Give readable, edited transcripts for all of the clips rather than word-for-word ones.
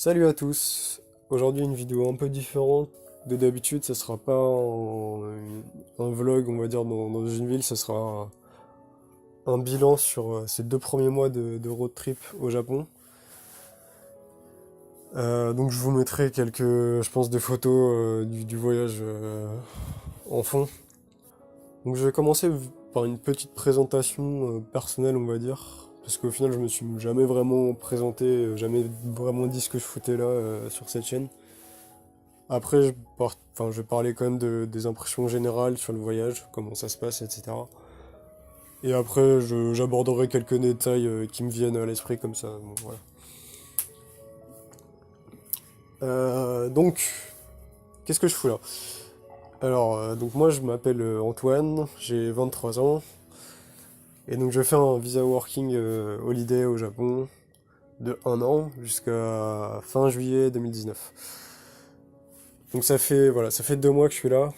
Salut à tous! Aujourd'hui une vidéo un peu différente de d'habitude, ça sera pas un vlog on va dire dans une ville, ça sera un bilan sur ces 2 premiers mois de road trip au Japon. Donc je vous mettrai quelques, je pense, des photos du voyage en fond. Donc je vais commencer par une petite présentation personnelle on va dire, parce qu'au final je me suis jamais vraiment présenté, jamais vraiment dit ce que je foutais là sur cette chaîne. Après, je vais parler quand même des impressions générales sur le voyage, comment ça se passe, etc. Et après, j'aborderai quelques détails qui me viennent à l'esprit comme ça. Bon, voilà. Donc, qu'est-ce que je fous là? Alors, donc moi, je m'appelle Antoine, j'ai 23 ans, et donc je fais un visa working holiday au Japon de 1 an jusqu'à fin juillet 2019. Donc ça fait 2 mois que je suis là.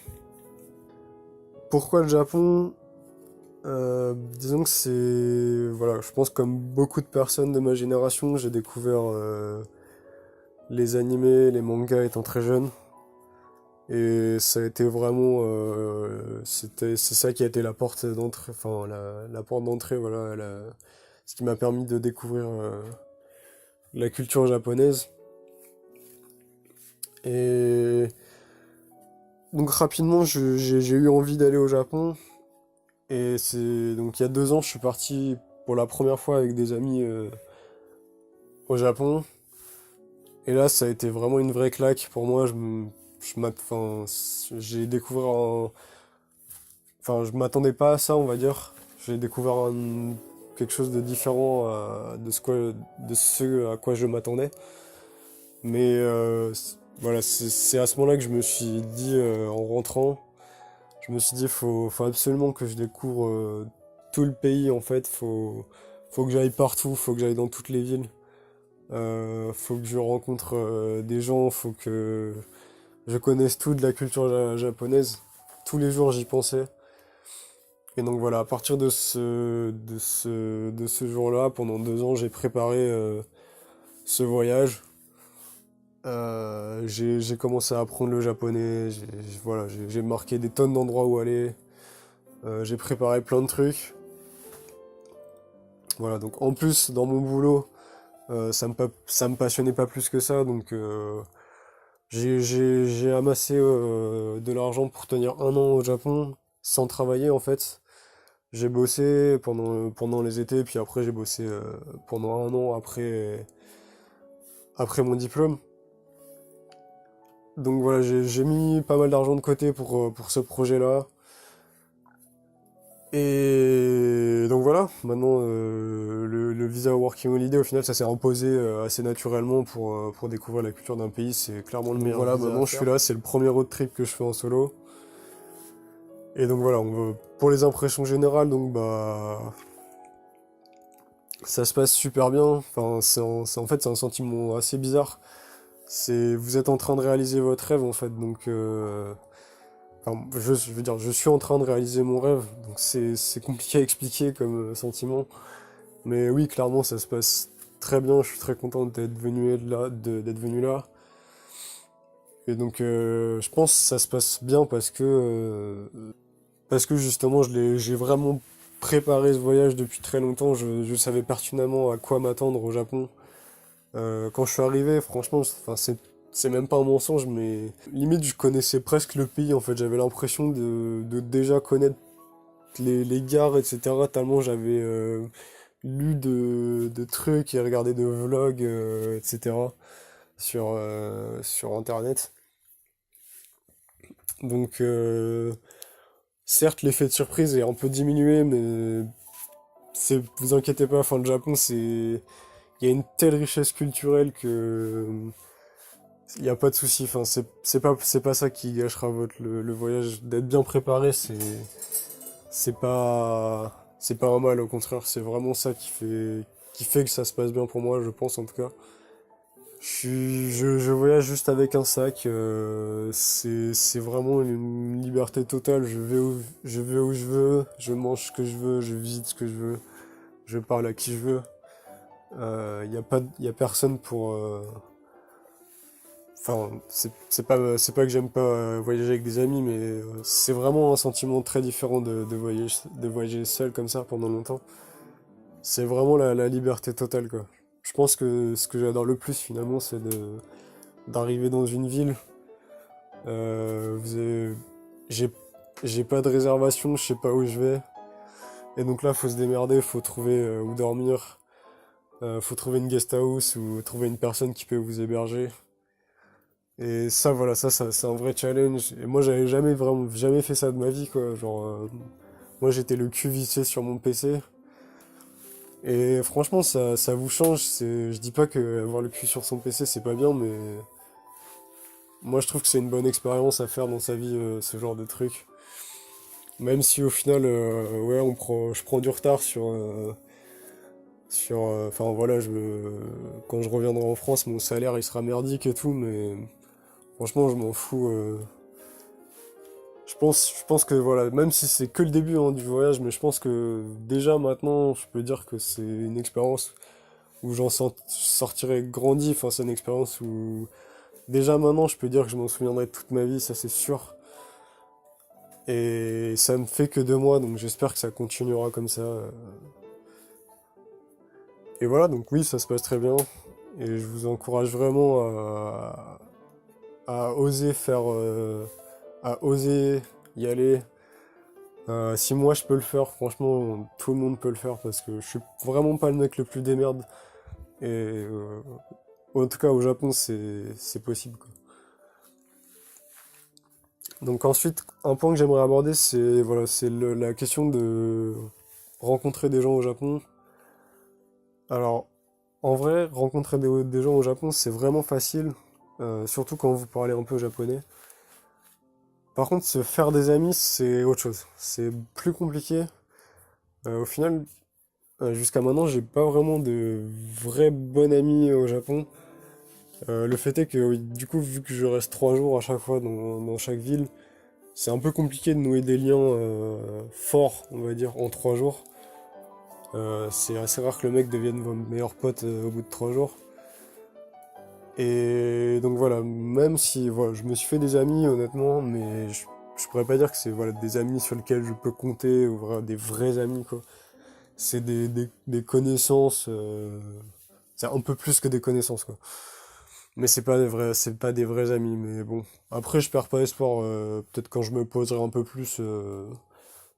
Pourquoi le Japon? Disons que voilà, je pense comme beaucoup de personnes de ma génération, j'ai découvert les animés, les mangas étant très jeune. Et ça a été vraiment, c'est ça qui a été la porte d'entrée, enfin la porte d'entrée, voilà, ce qui m'a permis de découvrir la culture japonaise. Et donc rapidement, j'ai eu envie d'aller au Japon. Et c'est donc il y a 2 ans, je suis parti pour la première fois avec des amis au Japon. Et là, ça a été vraiment une vraie claque pour moi. Enfin, j'ai découvert enfin, je m'attendais pas à ça, on va dire. J'ai découvert quelque chose de différent de ce à quoi je m'attendais. Mais voilà, c'est à ce moment-là que je me suis dit, en rentrant, je me suis dit, faut absolument que je découvre tout le pays, en fait. Faut que j'aille partout, faut que j'aille dans toutes les villes. Faut que je rencontre des gens, faut que je connaisse tout de la culture japonaise. Tous les jours, j'y pensais. Et donc voilà, à partir de ce jour-là, pendant 2 ans, j'ai préparé ce voyage. J'ai commencé à apprendre le japonais. Voilà, j'ai marqué des tonnes d'endroits où aller. J'ai préparé plein de trucs. Voilà, donc en plus, dans mon boulot, ça me passionnait pas plus que ça. Donc j'ai amassé de l'argent pour tenir 1 an au Japon sans travailler en fait. J'ai bossé pendant les étés, puis après j'ai bossé pendant 1 an après mon diplôme. Donc voilà, j'ai mis pas mal d'argent de côté pour ce projet-là. Et donc voilà, maintenant le visa Working Holiday au final ça s'est imposé assez naturellement pour découvrir la culture d'un pays, c'est clairement le meilleur. Voilà, maintenant je suis là, c'est le premier road trip que je fais en solo. Et donc voilà, pour les impressions générales, donc bah ça se passe super bien. Enfin, en fait c'est un sentiment assez bizarre. Vous êtes en train de réaliser votre rêve en fait, donc enfin, je veux dire, je suis en train de réaliser mon rêve, donc c'est compliqué à expliquer comme sentiment. Mais oui, clairement, ça se passe très bien. Je suis très content d'être venu là. Et donc, je pense que ça se passe bien parce que justement, j'ai vraiment préparé ce voyage depuis très longtemps. Je savais pertinemment à quoi m'attendre au Japon. Quand je suis arrivé, franchement, enfin, c'est même pas un mensonge, mais limite, je connaissais presque le pays. En fait, j'avais l'impression de déjà connaître les gares, etc. Tellement j'avais lu de trucs et regardé de vlogs, etc. Sur internet. Donc, certes, l'effet de surprise est un peu diminué, mais vous inquiétez pas, enfin, le Japon, il y a une telle richesse culturelle que il n'y a pas de souci. Enfin, c'est pas ça qui gâchera le voyage. D'être bien préparé, c'est pas un mal, au contraire, c'est vraiment ça qui fait que ça se passe bien pour moi, je pense en tout cas. Je voyage juste avec un sac, c'est vraiment une liberté totale, je vais où je veux, je mange ce que je veux, je visite ce que je veux, je parle à qui je veux. Y a personne Enfin, c'est pas que j'aime pas voyager avec des amis, mais c'est vraiment un sentiment très différent de voyager seul comme ça pendant longtemps. C'est vraiment la liberté totale, quoi. Je pense que ce que j'adore le plus finalement, c'est d'arriver dans une ville. Vous avez- j'ai, j'ai pas de réservation, je sais pas où je vais. Et donc là, faut se démerder, faut trouver où dormir. Faut trouver une guest house ou trouver une personne qui peut vous héberger. Et ça, voilà, ça c'est un vrai challenge. Et moi, j'avais jamais fait ça de ma vie, quoi. Genre, moi, j'étais le cul vissé sur mon PC. Et franchement, ça vous change. Je dis pas que avoir le cul sur son PC, c'est pas bien, mais moi, je trouve que c'est une bonne expérience à faire dans sa vie, ce genre de truc. Même si au final, ouais, je prends du retard enfin voilà, quand je reviendrai en France, mon salaire il sera merdique et tout, mais franchement, je m'en fous. Je pense que voilà, même si c'est que le début hein, du voyage, mais je pense que déjà maintenant, je peux dire que c'est une expérience où sortirai grandi. Enfin, c'est une expérience où déjà maintenant, je peux dire que je m'en souviendrai toute ma vie, ça c'est sûr. Et ça me fait que 2 mois, donc j'espère que ça continuera comme ça. Et voilà, donc oui, ça se passe très bien. Et je vous encourage vraiment à oser à oser y aller. Si moi je peux le faire, franchement, tout le monde peut le faire parce que je suis vraiment pas le mec le plus démerde. Et en tout cas, au Japon, c'est possible, quoi. Donc ensuite, un point que j'aimerais aborder, c'est voilà, la question de rencontrer des gens au Japon. Alors, en vrai, rencontrer des gens au Japon, c'est vraiment facile, surtout quand vous parlez un peu japonais. Par contre, se faire des amis, c'est autre chose. C'est plus compliqué. Au final, jusqu'à maintenant, j'ai pas vraiment de vrais bons amis au Japon. Le fait est que, oui, du coup, vu que je reste 3 jours à chaque fois dans chaque ville, c'est un peu compliqué de nouer des liens forts, on va dire, en 3 jours. C'est assez rare que le mec devienne votre meilleur pote au bout de 3 jours. Et donc voilà, même si voilà, je me suis fait des amis honnêtement, mais je pourrais pas dire que c'est voilà, des amis sur lesquels je peux compter, ou voilà, des vrais amis quoi. C'est des connaissances, c'est un peu plus que des connaissances quoi. Mais c'est pas des vrais amis, mais bon. Après je perds pas espoir, peut-être quand je me poserai un peu plus,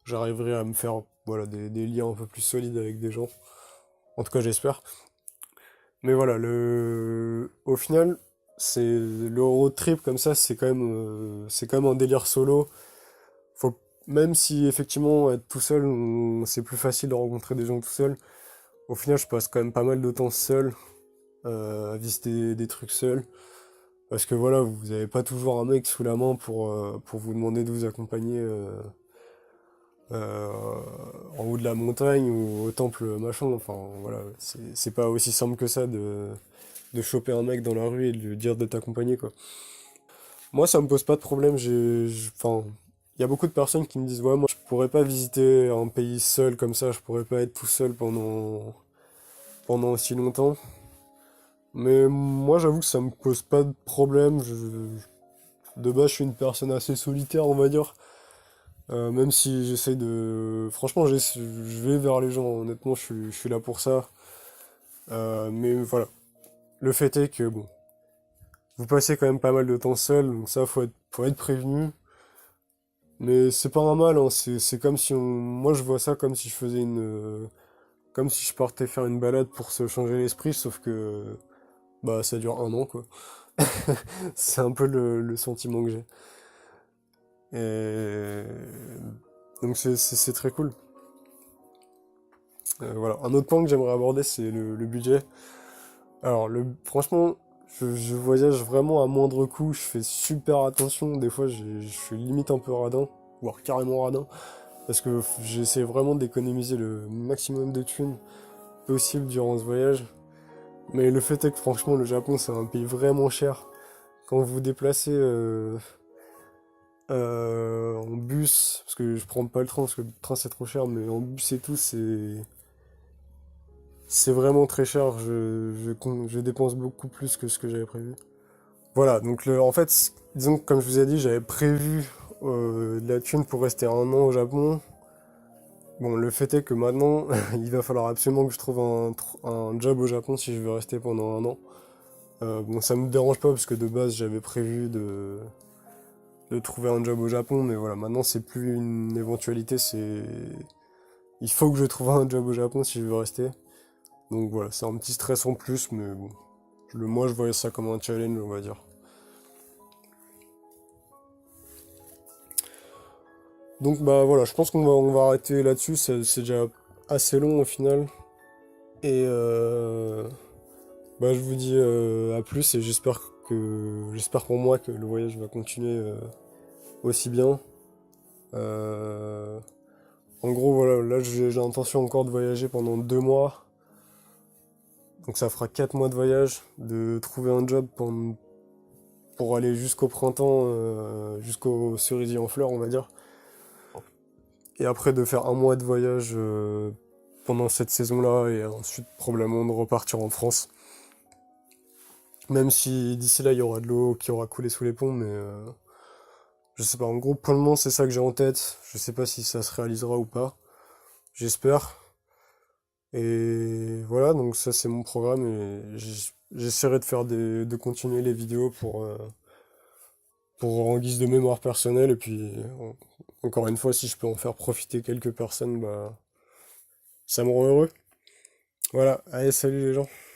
j'arriverai à me faire voilà, des liens un peu plus solides avec des gens. En tout cas j'espère. Mais voilà, au final, le road trip comme ça, c'est quand même un délire solo. Faut, même si effectivement être tout seul, c'est plus facile de rencontrer des gens tout seul. Au final, je passe quand même pas mal de temps seul, à visiter des trucs seul. Parce que voilà, vous avez pas toujours un mec sous la main pour vous demander de vous accompagner euh, en haut de la montagne ou au temple machin. Enfin voilà, c'est pas aussi simple que ça de choper un mec dans la rue et de lui dire de t'accompagner, quoi. Moi, ça me pose pas de problème. Enfin, il y a beaucoup de personnes qui me disent, ouais, moi, je pourrais pas visiter un pays seul comme ça, je pourrais pas être tout seul pendant aussi longtemps. Mais moi, j'avoue que ça me pose pas de problème. De base, je suis une personne assez solitaire, on va dire. Même si j'essaye de... Franchement, je vais vers les gens, honnêtement, je suis là pour ça. Mais voilà. Le fait est que, bon, vous passez quand même pas mal de temps seul, donc ça, faut être prévenu. Mais c'est pas un mal, hein, c'est comme si on... Moi, je vois ça comme si je faisais comme si je partais faire une balade pour se changer l'esprit, sauf que... Bah, ça dure 1 an, quoi. C'est un peu le sentiment que j'ai. Et... Donc c'est très cool. Voilà. Un autre point que j'aimerais aborder, c'est le budget. Alors, franchement, je voyage vraiment à moindre coût, je fais super attention. Des fois, je suis limite un peu radin, voire carrément radin, parce que j'essaie vraiment d'économiser le maximum de thunes possible durant ce voyage. Mais le fait est que franchement, le Japon, c'est un pays vraiment cher. Quand vous vous déplacez en bus, parce que je prends pas le train, parce que le train c'est trop cher, mais en bus et tout, c'est vraiment très cher. Je dépense beaucoup plus que ce que j'avais prévu. Voilà, donc en fait, disons que comme je vous ai dit, j'avais prévu de la thune pour rester 1 an au Japon. Bon, le fait est que maintenant, il va falloir absolument que je trouve un job au Japon si je veux rester pendant 1 an. Bon, ça me dérange pas parce que de base, j'avais prévu de trouver un job au Japon, mais voilà, maintenant c'est plus une éventualité, il faut que je trouve un job au Japon si je veux rester. Donc voilà, c'est un petit stress en plus, mais bon, moi je voyais ça comme un challenge, on va dire. Donc bah voilà, je pense qu'on va arrêter là-dessus, c'est déjà assez long au final. Et bah je vous dis à plus et j'espère pour moi que le voyage va continuer aussi bien. Euh, En gros voilà, là j'ai l'intention encore de voyager pendant 2 mois. Donc ça fera 4 mois de voyage, de trouver un job pour aller jusqu'au printemps, jusqu'au cerisier en fleurs on va dire. Et après de faire 1 mois de voyage pendant cette saison-là et ensuite probablement de repartir en France. Même si d'ici là il y aura de l'eau qui aura coulé sous les ponts, mais je sais pas. En gros, pour le moment c'est ça que j'ai en tête. Je sais pas si ça se réalisera ou pas. J'espère. Et voilà, donc ça c'est mon programme et j'essaierai de de continuer les vidéos pour en guise de mémoire personnelle et puis encore une fois si je peux en faire profiter quelques personnes, bah ça me rend heureux. Voilà, allez salut les gens.